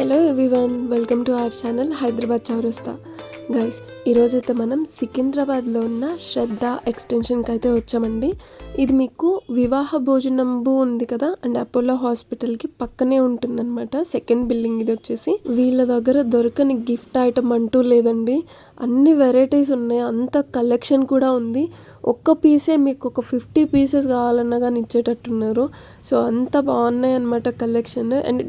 Hello everyone, welcome to our channel Hyderabad చౌరస్తా. Guys, ఈరోజైతే మనం సికింద్రాబాద్లో ఉన్న శ్రద్ధ ఎక్స్టెన్షన్కి అయితే వచ్చామండి. ఇది మీకు వివాహ భోజనంబు ఉంది కదా, అండ్ అపోలో హాస్పిటల్కి పక్కనే ఉంటుందన్నమాట. సెకండ్ బిల్డింగ్ ఇది వచ్చేసి. వీళ్ళ దగ్గర దొరకని గిఫ్ట్ ఐటమ్ అంటూ లేదండి. అన్ని వెరైటీస్ ఉన్నాయి, అంత కలెక్షన్ కూడా ఉంది. ఒక్క పీసే మీకు ఒక 50 పీసెస్ కావాలన్నా కానీ ఇచ్చేటట్టున్నారు. సో అంత బాగున్నాయి అన్నమాట కలెక్షన్. అండ్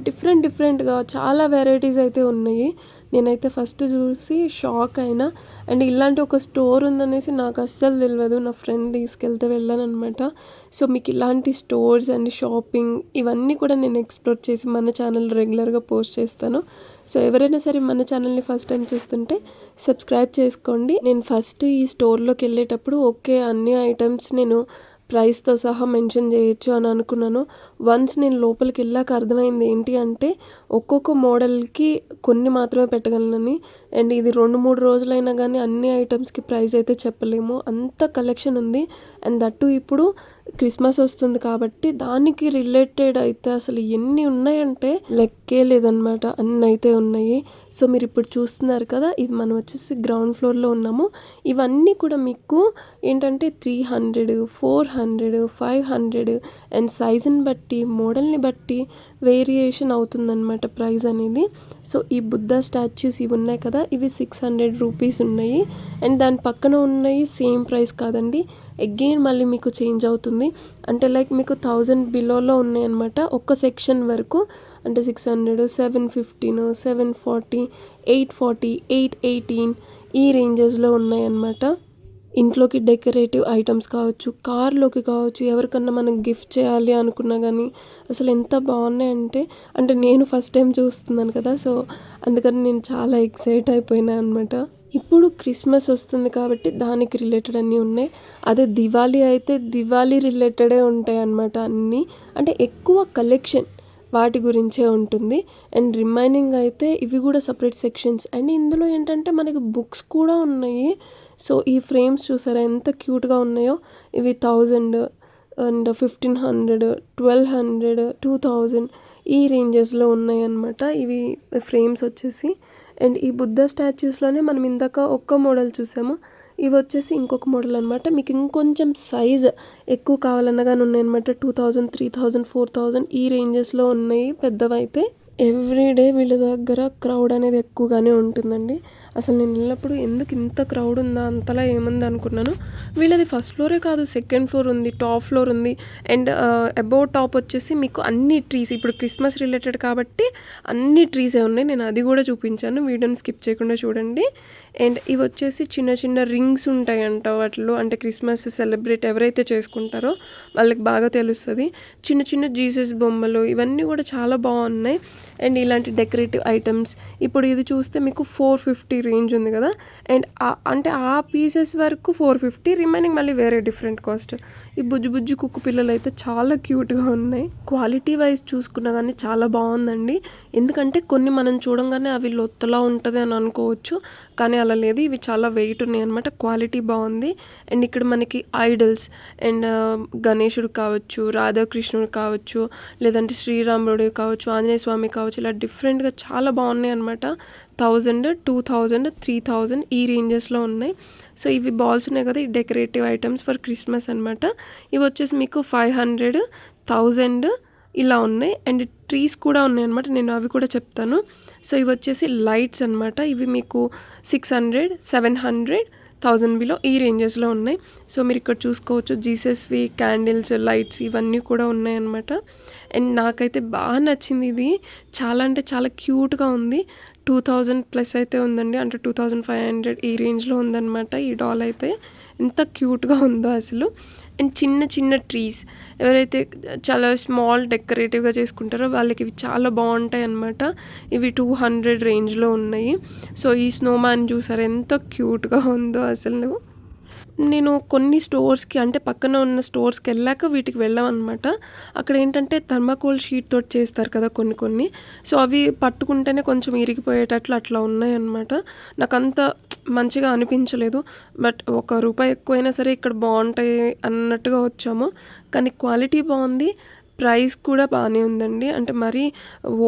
డిఫరెంట్గా చాలా వెరైటీస్ అయితే ఉన్నాయి. నేనైతే ఫస్ట్ చూసి షాక్ అయినా. అండ్ ఇలాంటి ఒక స్టోర్ ఉందనేసి నాకు అస్సలు తెలియదు, నా ఫ్రెండ్ తీసుకెళ్తే వెళ్ళాను అనమాట. సో మీకు ఇలాంటి స్టోర్స్ అండ్ షాపింగ్ ఇవన్నీ కూడా నేను ఎక్స్ప్లోర్ చేసి మన ఛానల్ రెగ్యులర్గా పోస్ట్ చేస్తాను. సో ఎవరైనా సరే మన ఛానల్ని ఫస్ట్ టైం చూస్తుంటే సబ్స్క్రైబ్ చేసుకోండి. నేను ఫస్ట్ ఈ స్టోర్లోకి వెళ్ళేటప్పుడు ఓకే అన్ని ఐటమ్స్ నేను ప్రైస్తో సహా మెన్షన్ చేయొచ్చు అని అనుకున్నాను. వన్స్ నేను లోపలికి వెళ్ళాక అర్థమైంది ఏంటి అంటే ఒక్కొక్క మోడల్కి కొన్ని మాత్రమే పెట్టగలనని. అండ్ ఇది 2-3 రోజులైనా కానీ అన్ని ఐటమ్స్కి ప్రైస్ అయితే చెప్పలేము, అంత కలెక్షన్ ఉంది. అండ్ దట్టు ఇప్పుడు క్రిస్మస్ వస్తుంది కాబట్టి దానికి రిలేటెడ్ అయితే అసలు ఎన్ని ఉన్నాయంటే లెక్కే లేదనమాట, అన్నీ అయితే ఉన్నాయి. సో మీరు ఇప్పుడు చూస్తున్నారు కదా, ఇది మనం వచ్చేసి గ్రౌండ్ ఫ్లోర్లో ఉన్నాము. ఇవన్నీ కూడా మీకు ఏంటంటే 300, 400, 500 అండ్ సైజుని బట్టి మోడల్ని బట్టి వేరియేషన్ అవుతుందన్నమాట ప్రైస్ అనేది. సో ఈ బుద్ధ స్టాచ్యూస్ ఇవి ఉన్నాయి కదా, ఇవి 600 రూపీస్ ఉన్నాయి. అండ్ దాని పక్కన ఉన్నాయి సేమ్ ప్రైస్ కాదండి, అగైన్ మళ్ళీ మీకు చేంజ్ అవుతుంది. అంటే లైక్ మీకు 1000 బిలోలో ఉన్నాయి అనమాట ఒక్క సెక్షన్ వరకు. అంటే 600, 715, 740, 840, 818 ఈ రేంజెస్లో ఉన్నాయన్నమాట. ఇంట్లోకి డెకరేటివ్ ఐటమ్స్ కావచ్చు, కార్లోకి కావచ్చు, ఎవరికన్నా మనం గిఫ్ట్ చేయాలి అనుకున్నా కానీ అసలు ఎంత బాగున్నాయంటే, అంటే నేను ఫస్ట్ టైం చూస్తున్నాను కదా, సో అందుకని నేను చాలా ఎక్సైట్ అయిపోయినా అనమాట. ఇప్పుడు క్రిస్మస్ వస్తుంది కాబట్టి దానికి రిలేటెడ్ అన్నీ ఉన్నాయి. అదే దివాళీ అయితే దివాళీ రిలేటెడే ఉంటాయి అన్నమాట అన్నీ. అంటే ఎక్కువ కలెక్షన్ వాటి గురించే ఉంటుంది. అండ్ రిమైనింగ్ అయితే ఇవి కూడా సపరేట్ సెక్షన్స్. అండ్ ఇందులో ఏంటంటే మనకి బుక్స్ కూడా ఉన్నాయి. సో ఈ ఫ్రేమ్స్ చూసారా ఎంత క్యూట్గా ఉన్నాయో. ఇవి 1000 అండ్ 1500, 1200, 2000 ఈ రేంజెస్లో ఉన్నాయి అన్నమాట ఇవి ఫ్రేమ్స్ వచ్చేసి. అండ్ ఈ బుద్ధ స్టాచ్యూస్లోనే మనం ఇందాక ఒక్క మోడల్ చూసాము, ఇవి వచ్చేసి ఇంకొక మోడల్ అనమాట. మీకు ఇంకొంచెం సైజ్ ఎక్కువ కావాలన్నా కానీ ఉన్నాయన్నమాట. 2000, 3000, 4000 ఈ రేంజెస్లో ఉన్నాయి పెద్దవైతే. ఎవ్రీడే వీళ్ళ దగ్గర క్రౌడ్ అనేది ఎక్కువగానే ఉంటుందండి. అసలు నేను వెళ్ళినప్పుడు ఎందుకు ఇంత క్రౌడ్ ఉందా, అంతలా ఏముంది అనుకున్నాను. వీళ్ళది ఫస్ట్ ఫ్లోరే కాదు, సెకండ్ ఫ్లోర్ ఉంది, టాప్ ఫ్లోర్ ఉంది. అండ్ అబౌవ్ టాప్ వచ్చేసి మీకు అన్ని ట్రీస్, ఇప్పుడు క్రిస్మస్ రిలేటెడ్ కాబట్టి అన్ని ట్రీసే ఉన్నాయి. నేను అది కూడా చూపించాను, వీడియోని స్కిప్ చేయకుండా చూడండి. అండ్ ఇవి వచ్చేసి చిన్న చిన్న రింగ్స్ ఉంటాయంట వాటిలో, అంటే క్రిస్మస్ సెలబ్రేట్ ఎవరైతే చేసుకుంటారో వాళ్ళకి బాగా తెలుస్తుంది. చిన్న చిన్న జీసస్ బొమ్మలు ఇవన్నీ కూడా చాలా బాగున్నాయి. అండ్ ఇలాంటి డెకరేటివ్ ఐటమ్స్ ఇప్పుడు ఇది చూస్తే మీకు 450 రేంజ్ ఉంది కదా. అండ్ అంటే ఆ పీసెస్ వరకు 450, రిమైనింగ్ మళ్ళీ వేరే డిఫరెంట్ కాస్ట్. ఈ బుజ్జు కుక్కు పిల్లలు అయితే చాలా క్యూట్గా ఉన్నాయి. క్వాలిటీ వైజ్ చూసుకున్నా కానీ చాలా బాగుందండి. ఎందుకంటే కొన్ని మనం చూడంగానే అవి లొత్తలా ఉంటుంది అని అనుకోవచ్చు, కానీ అలా లేదు. ఇవి చాలా వెయిట్ ఉన్నాయి అనమాట, క్వాలిటీ బాగుంది. అండ్ ఇక్కడ మనకి ఐడల్స్ అండ్ గణేశుడు కావచ్చు, రాధాకృష్ణుడు కావచ్చు, లేదంటే శ్రీరాముడు కావచ్చు, ఆంజనేయ స్వామి కావచ్చు, ఇలా డిఫరెంట్గా చాలా బాగున్నాయి అనమాట. 1000, 2000, 3000 ఈ రేంజెస్లో ఉన్నాయి. సో ఇవి బాల్స్ ఉన్నాయి కదా, ఈ డెకరేటివ్ ఐటమ్స్ ఫర్ క్రిస్మస్ అనమాట. ఇవి వచ్చేసి మీకు 500, 1000 ఇలా ఉన్నాయి. అండ్ ట్రీస్ కూడా ఉన్నాయి అనమాట, నేను అవి కూడా చెప్తాను. సో ఇవి వచ్చేసి లైట్స్ అనమాట, ఇవి మీకు 600, 700, 1000 బిలో ఈ రేంజెస్లో ఉన్నాయి. సో మీరు ఇక్కడ చూసుకోవచ్చు జీసస్వి క్యాండిల్స్, లైట్స్ ఇవన్నీ కూడా ఉన్నాయన్నమాట. అండ్ నాకైతే బాగా నచ్చింది ఇది, చాలా అంటే చాలా క్యూట్గా ఉంది. 2000 ప్లస్ అయితే ఉందండి, అంటే 2500 ఈ రేంజ్లో ఉందన్నమాట ఈ డాల్ అయితే. ఎంత క్యూట్గా ఉందో అసలు. అండ్ చిన్న చిన్న ట్రీస్ ఎవరైతే చాలా స్మాల్ డెకరేటివ్గా చేసుకుంటారో వాళ్ళకి ఇవి చాలా బాగుంటాయి అన్నమాట. ఇవి 200 రేంజ్లో ఉన్నాయి. సో ఈ స్నోమ్యాన్ చూసారు ఎంత క్యూట్గా ఉందో అసలు. నేను కొన్ని స్టోర్స్కి, అంటే పక్కన ఉన్న స్టోర్స్కి వెళ్ళాక వీటికి వెళ్ళామన్నమాట. అక్కడ ఏంటంటే థర్మాకోల్ షీట్ తోటి చేస్తారు కదా కొన్ని. సో అవి పట్టుకుంటేనే కొంచెం ఇరిగిపోయేటట్లు అట్లా ఉన్నాయన్నమాట. నాకు అంత మంచిగా అనిపించలేదు. బట్ ₹1 ఎక్కువైనా సరే ఇక్కడ బాగుంటాయి అన్నట్టుగా వచ్చాము. కానీ క్వాలిటీ బాగుంది, ప్రైస్ కూడా బాగానే ఉందండి. అంటే మరీ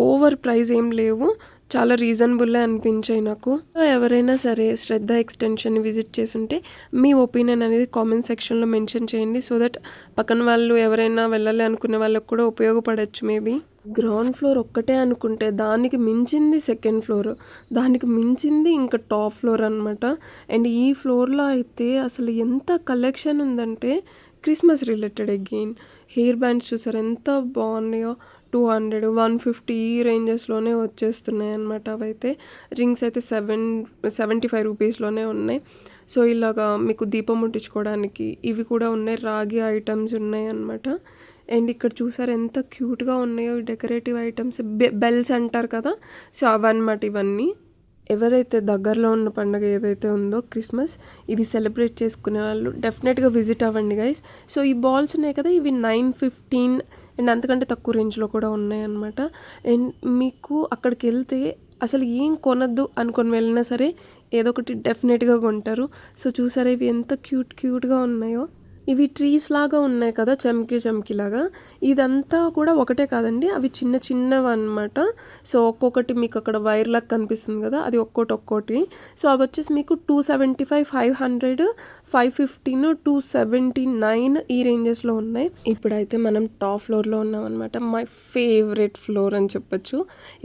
ఓవర్ ప్రైస్ ఏం లేవు, చాలా రీజనబుల్లే అనిపించాయి నాకు. ఎవరైనా సరే శ్రద్ధ ఎక్స్టెన్షన్ని విజిట్ చేసుంటే మీ ఒపీనియన్ అనేది కామెంట్ సెక్షన్లో మెన్షన్ చేయండి. సో దట్ పక్కన వాళ్ళు ఎవరైనా వెళ్ళాలి అనుకునే వాళ్ళకి కూడా ఉపయోగపడచ్చు మేబీ. గ్రౌండ్ ఫ్లోర్ ఒక్కటే అనుకుంటే దానికి మించింది సెకండ్ ఫ్లోర్, దానికి మించింది ఇంకా టాప్ ఫ్లోర్ అనమాట. అండ్ ఈ ఫ్లోర్లో అయితే అసలు ఎంత కలెక్షన్ ఉందంటే Christmas related again hair bands చూసారు ఎంత బాగున్నాయో. 200, 150 ఈ రేంజెస్లోనే వచ్చేస్తున్నాయి అనమాట. అవైతే రింగ్స్ అయితే 75 రూపీస్లోనే ఉన్నాయి. సో ఇలాగా మీకు దీపం ముట్టించుకోవడానికి ఇవి కూడా ఉన్నాయి, రాగి ఐటమ్స్ ఉన్నాయి అనమాట. అండ్ ఇక్కడ చూసారు ఎంత క్యూట్గా ఉన్నాయో డెకరేటివ్ ఐటమ్స్, బెల్స్ అంటారు కదా, సో అవన్నమాట ఇవన్నీ. ఎవరైతే దగ్గరలో ఉన్న పండుగ ఏదైతే ఉందో క్రిస్మస్, ఇది సెలబ్రేట్ చేసుకునే వాళ్ళు డెఫినెట్గా విజిట్ అవ్వండి గైస్. సో ఈ బాల్స్ ఉన్నాయి కదా, ఇవి 915 అండ్ అంతకంటే తక్కువ రేంజ్లో కూడా ఉన్నాయన్నమాట. అండ్ మీకు అక్కడికి వెళ్తే అసలు ఏం కొనద్దు అనుకొని వెళ్ళినా సరే ఏదో ఒకటి డెఫినెట్గా కొంటారు. సో చూసారా ఇవి ఎంత క్యూట్గా ఉన్నాయో. ఇవి ట్రీస్ లాగా ఉన్నాయి కదా, చమ్కీలాగా. ఇదంతా కూడా ఒకటే కాదండి, అవి చిన్నవి అనమాట. సో ఒక్కొక్కటి మీకు అక్కడ వైర్ లాగా కనిపిస్తుంది కదా, అది ఒక్కోటి. సో అవి వచ్చేసి మీకు 275, 500, 515, 279 ఈ రేంజెస్లో ఉన్నాయి. ఇప్పుడైతే మనం టాప్ ఫ్లోర్లో ఉన్నాం అనమాట. మై ఫేవరెట్ ఫ్లోర్ అని చెప్పొచ్చు.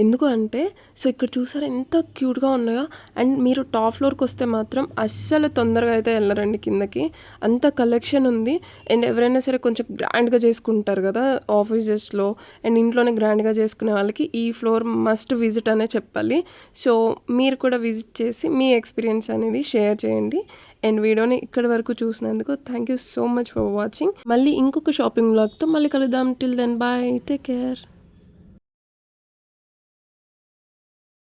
ఎందుకు అంటే సో ఇక్కడ చూసారా ఎంత క్యూట్గా ఉన్నాయో. అండ్ మీరు టాప్ ఫ్లోర్కి వస్తే మాత్రం అస్సలు తొందరగా అయితే వెళ్ళరండి కిందకి, అంత కలెక్షన్ ఉంది. అండ్ ఎవరైనా సరే కొంచెం గ్రాండ్గా చేసుకుంటారు కదా ఆఫీసెస్లో, అండ్ ఇంట్లోనే గ్రాండ్గా చేసుకునే వాళ్ళకి ఈ ఫ్లోర్ మస్ట్ విజిట్ అనే చెప్పాలి. సో మీరు కూడా విజిట్ చేసి మీ ఎక్స్పీరియన్స్ అనేది షేర్ చేయండి. అండ్ వీడియోని ఇక్కడి వరకు చూసినందుకు thank you so much for watching. మళ్ళీ ఇంకొక షాపింగ్ బ్లాగ్తో మళ్ళీ కలుద్దాం. Till then bye, take care.